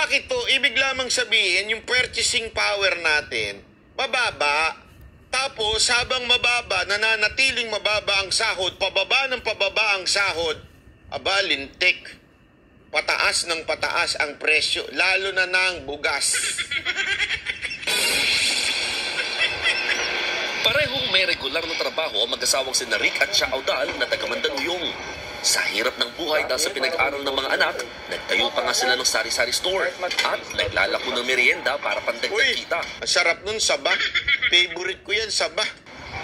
bakit to? Ibig lamang sabihin, yung purchasing power natin, mababa. Tapos, habang mababa, nananatiling mababa ang sahod, pababa ng pababa ang sahod, aba, lintik. Pataas ng pataas ang presyo, lalo na ng bugas. Parehong may regular na trabaho ang mag-asawang sina Rick at Cha Audal na taga Mandaluyong. Sa hirap ng buhay dahil sa pinag-aral ng mga anak, nagtayo pa nga sila ng sari-sari store at naglalako ng merienda para pandagdag kita. Ang sarap nun, saba. Favorite ko yan, saba.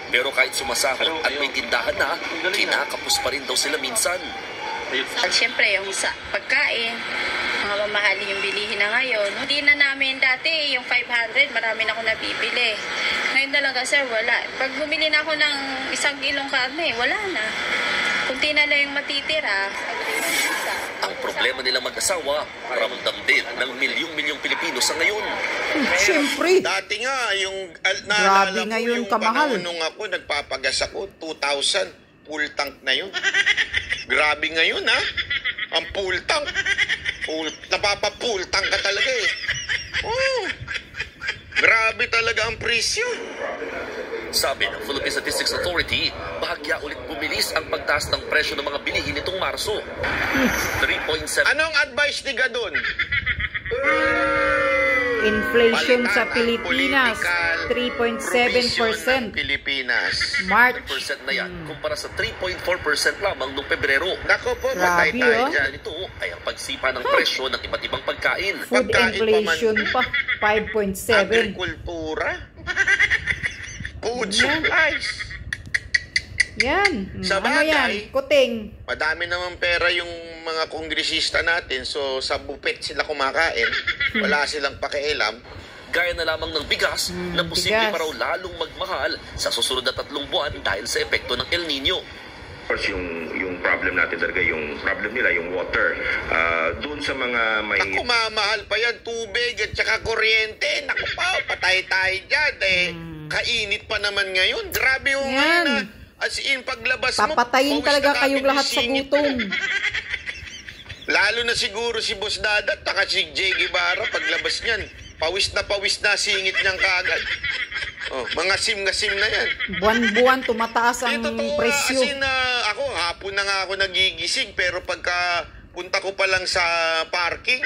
Pero kahit sumasahod at may tindahan na, kinakapos pa rin daw sila minsan. At syempre, yung sa pagkain, mga mamahalin yung bilihin na ngayon. Hindi na namin dati, yung 500, marami na ako nabibili. Ngayon talaga, sir, wala. Pag bumili na ako ng 1 kilong karne, wala na. Kunti na lang yung matitira. Ang problema nilang mag-asawa, ramdam din ng milyong-milyong Pilipino sa ngayon. Siyempre. Dati nga, yung Grabe ngayon, kamahal. panahon nung ako, nagpapagas ako, 2,000, full tank na yun. Grabe ngayon, ha? Ang full tank. Napapa-full tank ka talaga, eh. Oh, grabe talaga ang presyo. Sabi ng Philippine Statistics Authority, bahagya ulit bumilis ang pagtaas ng presyo ng mga bilihin nitong Marso. 3.7. Anong advice ni Gadon? Inflation sa Palitan ang Pilipinas, political 3.7%. Pilipinas. March. 7% na yan, kumpara sa 3.4% lamang noong Pebrero. Nako po, Grabe, patay tayo oh. dyan. Ito ay ang pagsipa ng presyo ng iba't ibang pagkain. Food Pagkain inflation pa pa, 5.7. Agrikultura. Food supplies. Yan. Sa Ano yan? bagay, Kuting. madami naman pera yung mga kongresista natin. So, sa buffet sila kumakain. Wala silang pakialam. Gaya na lamang ng bigas na posible bigas. pa raw lalong magmahal sa susunod na 3 buwan dahil sa epekto ng El Nino. Of course, yung problem natin talaga, yung problem nila, yung water. Doon sa mga may... Naku, mamahal pa yan. Tubig at saka kuryente. Naku pa, patay tayo dyan. Kainit pa naman ngayon. Grabe yung Yan. ngayon. As in, paglabas mo, Papatayin pawis talaga na kayong kami lahat sa singit. gutom. Lalo na siguro si Boss Dadat, taka si Jay Guevara, paglabas niyan, pawis na singit niyang kaagad. Oh, mga sim na yan. Buwan-buwan tumataas ang Totoo, presyo. kasi ako, hapon na nga ako nagigising, pero pagka punta ko pa lang sa parking,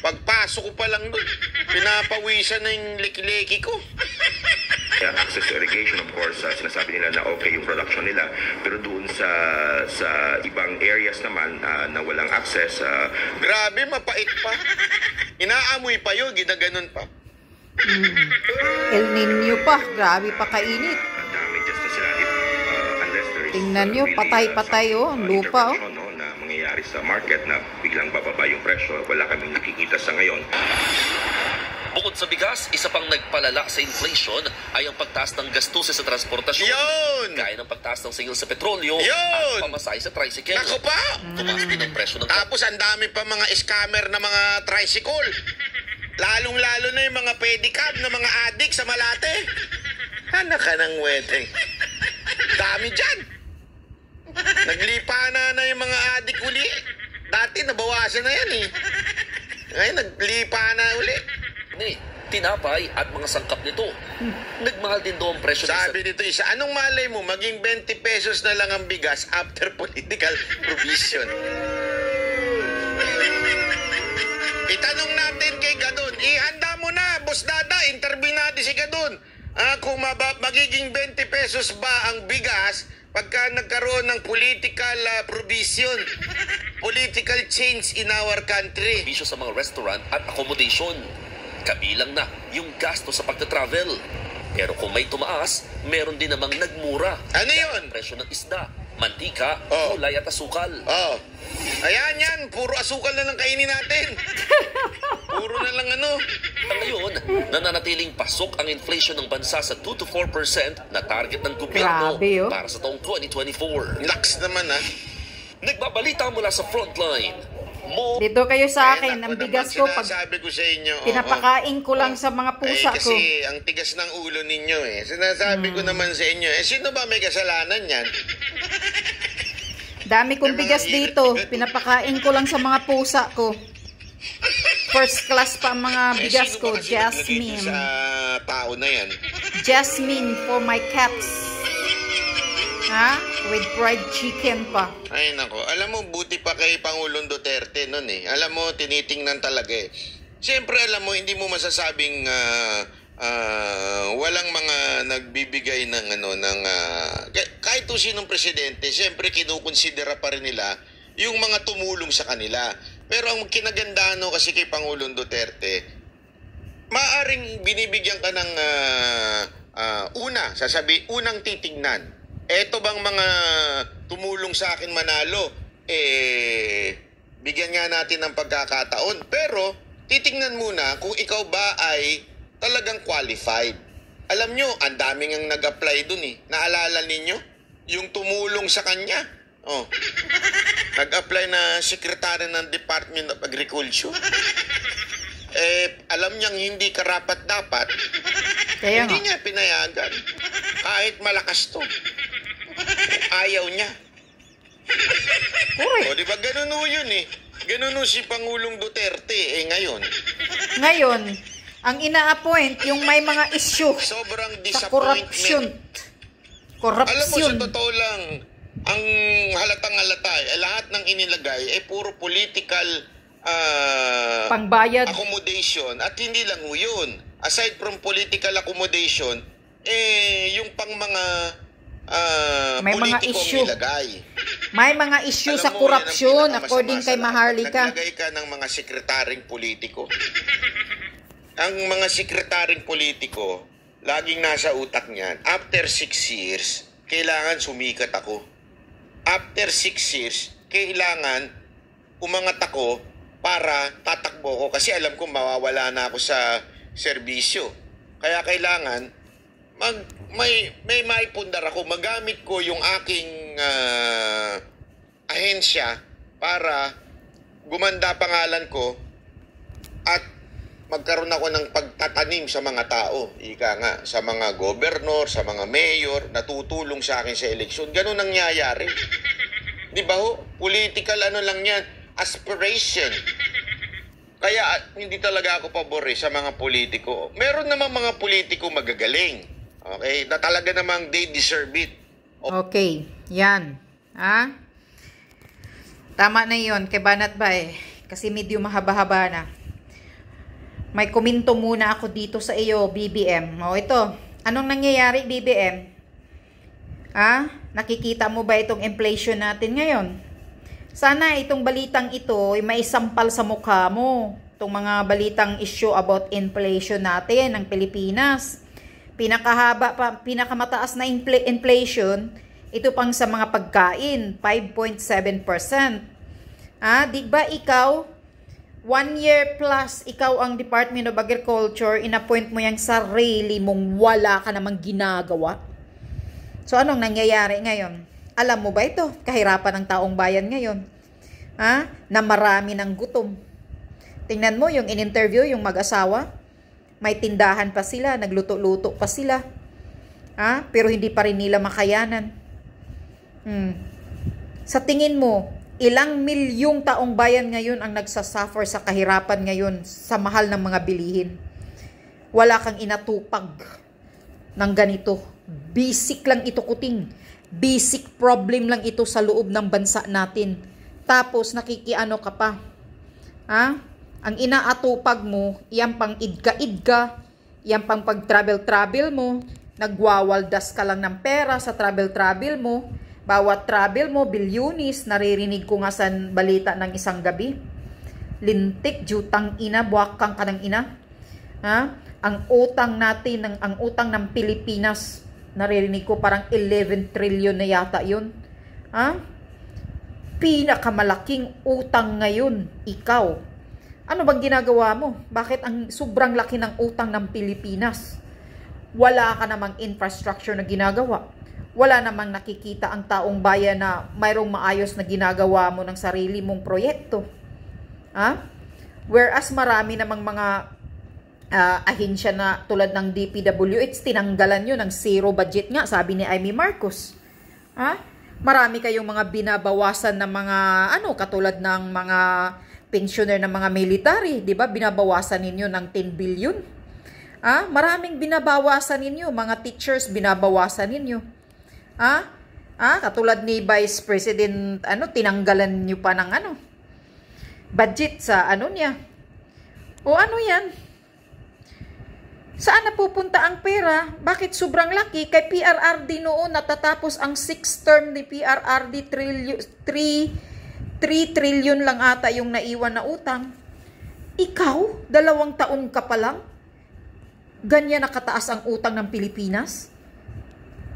pagpasok ko pa lang doon, pinapawisan na yung leki-leki ko. access to irrigation, of course, sinasabi nila na okay yung production nila. Pero doon sa ibang areas naman na walang access. Grabe, mapait pa. Inaamoy pa yun, ginaganon pa. El Nino pa. Grabe pa kainit. Damages na sila unless there is Tingnan nyo, patay-patay oh, ang lupa oh. Na mangyayari sa market na biglang bababa yung presyo. Wala kaming nakikita sa ngayon. Bukod sa bigas, isa pang nagpalala sa inflation ay ang pagtaas ng gastusin sa transportasyon. Yun! Gaya ng pagtaas ng singil sa petrolyo Yun! at pamasahe sa tricycle. Naku pa! Tumaas din ang presyo ng... Tapos ang dami pa mga scammer na mga tricycle. Lalong-lalo na yung mga pedicab na mga adik sa Malate. Hana ka ng weteng. Dami dyan. Naglipa na yung mga adik uli. Dati nabawasan na yan eh. Ngayon naglipa na uli. Tinapay at mga sangkap nito. Nagmahal din daw ang presyo. Sabi nito isa, anong malay mo maging 20 pesos na lang ang bigas after political provision? Itanong natin kay Gadon. Ihanda mo na, Boss Dada. Interview natin si Gadon. Kung magiging 20 pesos ba ang bigas pagka nagkaroon ng political provision, political change in our country. Bisyo sa mga restaurant at accommodation. Kabilang na yung gasto sa pagta-travel. Pero kung may tumaas, meron din namang nagmura. Ano yun? Presyo ng isda, mantika, Oh. gulay at asukal. Oh. Ayan yan, puro asukal na lang kainin natin. Puro na lang ano. Ngayon, nananatiling pasok ang inflation ng bansa sa 2 to 4% na target ng gobyerno Grabe, oh. para sa taong 2024. Lax naman ha. Nagbabalita mula sa frontline. Dito kayo sa akin, ang bigas ko, pag sinasabi ko sa inyo, pinapakain ko lang sa mga pusa ko. Kasi ang tigas ng ulo ninyo eh. Sinasabi ko naman sa inyo, sino ba may kasalanan yan? Dami kong bigas dito, pinapakain ko lang sa mga pusa ko. first class pa ang mga bigas sino ko. ba kasi naglagay dun Jasmine. sa tao na yan? Jasmine for my cats. Ha? With fried chicken pa. Ay nako, alam mo buti pa kay Pangulong Duterte noon eh. Alam mo tinitingnan talaga eh. Siyempre alam mo hindi mo masasabing walang mga nagbibigay ng kahit to sinong presidente, siyempre kinukonsidera pa rin nila yung mga tumulong sa kanila. Pero ang kinagandahan no, kasi kay Pangulong Duterte, maaring binibigyan ka ng unang titingnan. Eto bang mga tumulong sa akin manalo, bigyan nga natin ng pagkakataon. Pero, titingnan muna kung ikaw ba ay talagang qualified. Alam nyo, ang daming ang nag-apply dun eh. Naalala ninyo? Yung tumulong sa kanya. Oh. Nag-apply na Secretary ng Department of Agriculture. Alam niyang hindi karapat-dapat. Kaya Hindi nga. niya pinayagan. Kahit malakas to. Ayaw niya. Correct. O, di ba ganun o yun eh. Ganun o si Pangulong Duterte ngayon. Ngayon, ang ina-appoint yung may mga issue Sobrang sa corruption. Alam mo, sa Corruption. totoo lang, ang halatang-halata, lahat ng inilagay ay puro political Pangbayad. accommodation. At hindi lang ho yun. Aside from political accommodation, yung pang mga May mga politikong issue. nilagay. May mga issue Alam sa mo, corruption yan ang according kay pinakamasama sa lahat. Maharlika. Naglagay ka ng mga sekretaring politiko. Ang mga sekretaring politiko, laging nasa utak niyan, after 6 years, kailangan sumikat ako. After 6 years, kailangan umangat ako para tatakbo ko. Kasi alam ko mawawala na ako sa serbisyo. Kaya kailangan may maipundar ako, magamit ko yung aking ahensya para gumanda pangalan ko at magkaroon ako ng pagtatanim sa mga tao. Ika nga, sa mga gobernador, sa mga mayor, natutulong sa akin sa eleksyon. Ganun ang nangyayari. Di ba ho? Political lang yan. Aspiration. Kaya hindi talaga ako pabor sa mga politiko. Meron naman mga politiko magagaling. Okay? Na talaga namang they deserve it. Okay, yan. Ha? Tama na yun, kay Banat ba kasi medyo mahaba-haba na. May komento muna ako dito sa iyo, BBM. O ito, anong nangyayari, BBM? Ha? Nakikita mo ba itong inflation natin ngayon? Sana itong balitang ito ay maisampal sa mukha mo. Itong mga balitang issue about inflation natin ng Pilipinas. Pinakamataas na inflation, ito pang sa mga pagkain, 5.7%. Di ba ikaw, 1 year plus, ikaw ang Department of Agriculture, inappoint mo yung sarili mong wala ka namang ginagawa? So anong nangyayari ngayon? Alam mo ba ito? Kahirapan ng taong bayan ngayon. Na marami ng gutom. Tingnan mo yung in-interview, yung mag-asawa. May tindahan pa sila, nagluto-luto pa sila. Pero hindi pa rin nila makayanan. Sa tingin mo, ilang milyong taong bayan ngayon ang nagsasuffer sa kahirapan ngayon sa mahal ng mga bilihin? Wala kang inatupag ng ganito. Basic lang ito, kuting. Basic problem lang ito sa loob ng bansa natin. Tapos nakikiano ka pa. Ang inaatupag mo, yan pang idka-idka, yan pang pag-travel-travel mo, nagwawaldas ka lang ng pera sa travel-travel mo. Bawat travel mo, bilyunis, naririnig ko nga sa balita ng isang gabi. Lintik, jutang ina, buwakang ka ng ina. Ang utang natin, ang utang ng Pilipinas, naririnig ko parang 11 trillion na yata yun. Pinakamalaking utang ngayon, ikaw. Ano bang ginagawa mo? Bakit ang sobrang laki ng utang ng Pilipinas? Wala ka namang infrastructure na ginagawa. Wala namang nakikita ang taong bayan na mayroong maayos na ginagawa mo ng sarili mong proyekto. Whereas marami namang mga ahensya na tulad ng DPWH, tinanggalan yun ng zero budget nga, sabi ni Amy Marcos. Marami kayong mga binabawasan na mga katulad ng mga pensioner ng mga military, di ba? Binabawasan ninyo ng 10 billion. Maraming binabawasan ninyo, mga teachers binabawasan ninyo. Katulad ni Vice President, tinanggalan niyo pa ng budget sa niya. O ano yan? Saan napupunta ang pera? Bakit sobrang laki? Kay PRRD noon natatapos ang 6th term ni PRRD, 3 trillion lang ata yung naiwan na utang. Ikaw, 2 taon ka pa lang, ganyan nakataas ang utang ng Pilipinas?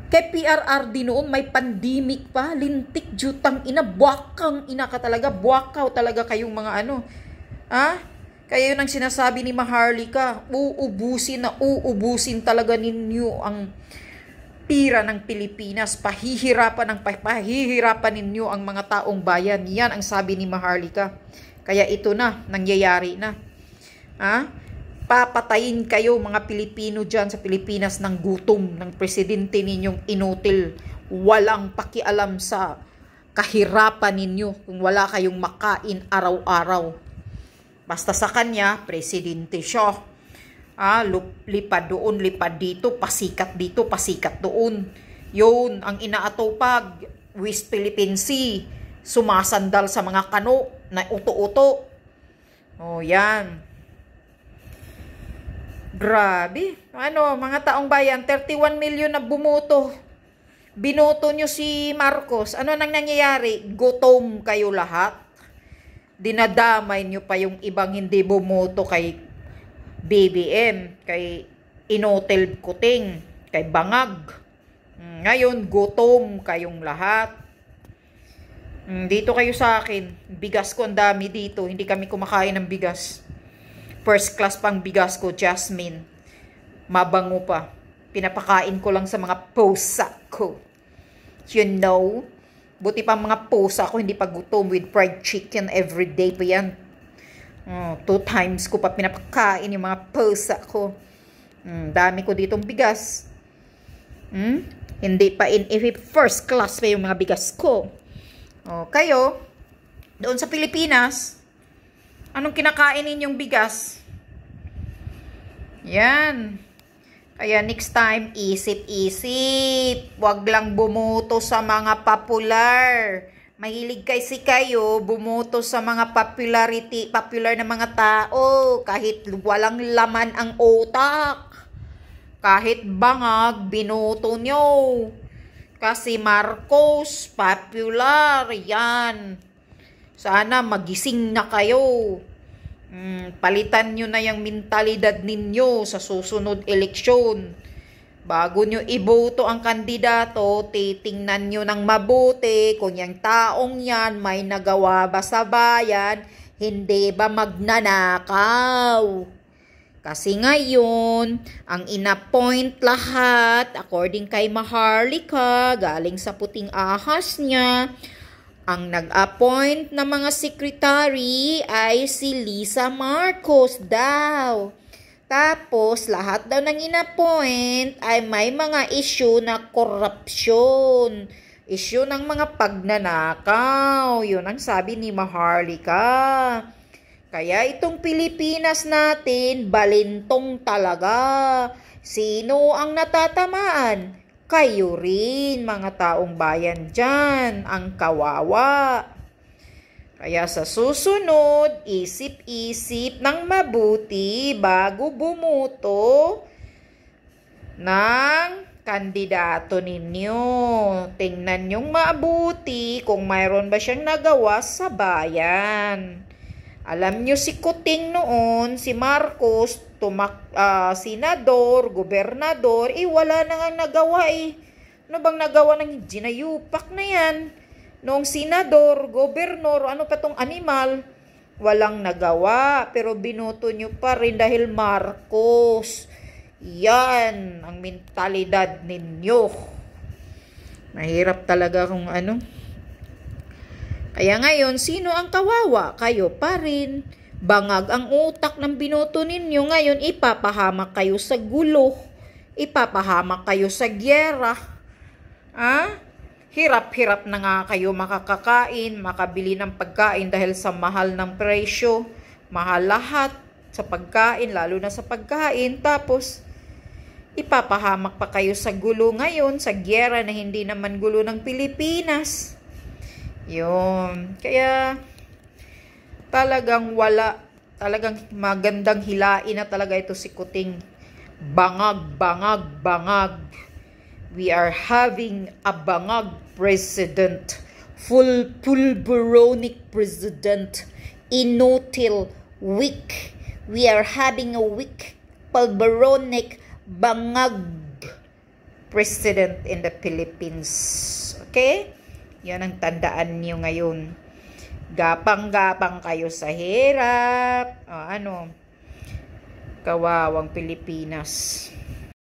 Kay PRRD noon may pandemic pa, lintik, jutang ina, buwakang ina ka talaga, buwakaw talaga kayong mga Kaya yun ang sinasabi ni Maharlika, uubusin talaga ninyo ang pira ng Pilipinas, pahihirapan ninyo ang mga taong bayan. Yan ang sabi ni Maharlika. Kaya ito na, nangyayari na. Papatayin kayo mga Pilipino dyan sa Pilipinas ng gutom ng presidente ninyong inutil. Walang pakialam sa kahirapan ninyo kung wala kayong makain araw-araw. Basta sa kanya, presidente siya. Lipad doon, lipad dito, pasikat doon. Yun, ang inaatupag, West Philippine Sea, sumasandal sa mga kano na uto-uto. O, yan. Grabe. Mga taong bayan, 31 million na bumoto. Binoto nyo si Marcos. Ano nang nangyayari? Gutom kayo lahat. Dinadamay nyo pa yung ibang hindi bumoto kay BBM, kay Inotel Kuting, kay Bangag. Ngayon, gutom kayong lahat. Dito kayo sa akin. Bigas ko ang dami dito. Hindi kami kumakain ng bigas. First class pang bigas ko, Jasmine. Mabango pa. Pinapakain ko lang sa mga pusa ko. You know? Buti pa mga pusa ko, hindi pa gutom with fried chicken everyday pa yan. 2 times ko pa pinapakain yung mga pusa ko. Dami ko ditong bigas. Hindi pa first class pa yung mga bigas ko. Kayo, doon sa Pilipinas, anong kinakain ninyong bigas? Yan. Kaya next time, isip-isip. Huwag lang bumoto sa mga popular. Mahilig kayo bumoto sa mga popular na mga tao. Kahit walang laman ang utak. Kahit bangag, binoto nyo. Kasi Marcos, popular. Yan. Sana magising na kayo. Palitan nyo na yung mentalidad ninyo sa susunod eleksyon. Bago nyo iboto ang kandidato, titingnan nyo ng mabuti kung yung taong yan may nagawa ba sa bayan, hindi ba magnanakaw. Kasi ngayon, ang inappoint lahat, according kay Maharlika, galing sa puting ahas niya, ang nag-appoint na mga secretary ay si Lisa Marcos daw. Tapos, lahat daw ng inappoint ay may mga issue na korupsyon. Issue ng mga pagnanakaw. Yun ang sabi ni Maharlika. Kaya itong Pilipinas natin, balintong talaga. Sino ang natatamaan? Kayo rin, mga taong bayan dyan, ang kawawa. Kaya sa susunod, isip-isip ng mabuti bago bumuto ng kandidato ninyo. Tingnan nyong mabuti kung mayroon ba siyang nagawa sa bayan. Alam nyo si Kuting noon, si Marcos, senador, gobernador, wala na nga nagawa Ano bang nagawa ng ginayupak na yan? Noong senador, gobernador, ano pa tong animal? Walang nagawa, pero binoto nyo pa rin dahil Marcos. Yan ang mentalidad ninyo. Mahirap talaga kung ano. Kaya ngayon, sino ang kawawa? Kayo pa rin. Bangag ang utak ng binoto ninyo. Ngayon, ipapahamak kayo sa gulo. Ipapahamak kayo sa gyera. hirap-hirap na nga kayo makakakain, makabili ng pagkain dahil sa mahal ng presyo. Mahal lahat sa pagkain, lalo na sa pagkain. Tapos, ipapahamak pa kayo sa gulo ngayon, sa gyera na hindi naman gulo ng Pilipinas. Yun. Kaya, talagang magandang hilain na talaga ito si Kuting. Bangag. We are having a bangag president. Full pulveronic president. Inutil. Weak. We are having a weak pulveronic bangag president in the Philippines. Okay? Yan ang tandaan niyo ngayon. Gapang-gapang kayo sa hirap. Kawawang Pilipinas.